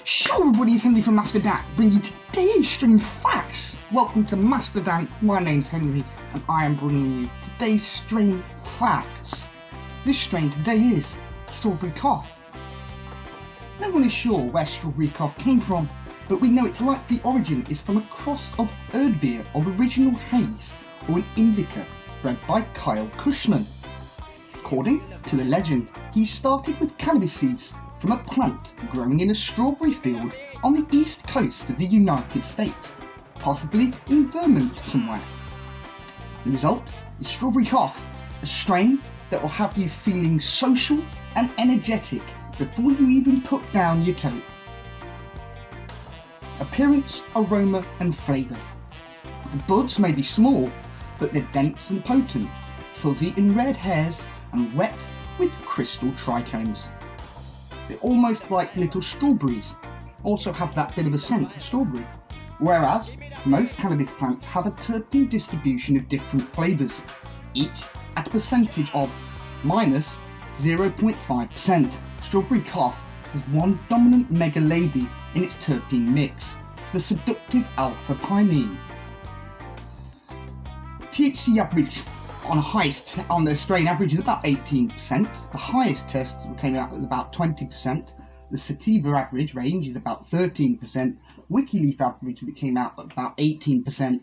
Sure everybody, it's Henry from Masterdank, bringing you today's strain facts. Welcome to Masterdank, my name's Henry, and I am bringing you today's strain facts. This strain today is Strawberry Cough. No one is sure where Strawberry Cough came from, but we know its likely origin is from a cross of Erdbeer of original haze or an indica bred by Kyle Cushman. According to the legend, he started with cannabis seeds from a plant growing in a strawberry field on the east coast of the United States, possibly in Vermont somewhere. The result is Strawberry Cough, a strain that will have you feeling social and energetic before you even put down your coat. Appearance, aroma and flavour. The buds may be small, but they're dense and potent, fuzzy in red hairs and wet with crystal trichomes. They're almost like little strawberries, also have that bit of a scent of strawberry, whereas most cannabis plants have a terpene distribution of different flavours, each at a percentage of minus 0.5%. Strawberry Cough has one dominant mega lady in its terpene mix, the seductive alpha pinene. THC average on the strain average is about 18%. The highest test came out at about 20%. The Sativa average range is about 13%. WikiLeaf average that came out at about 18%. And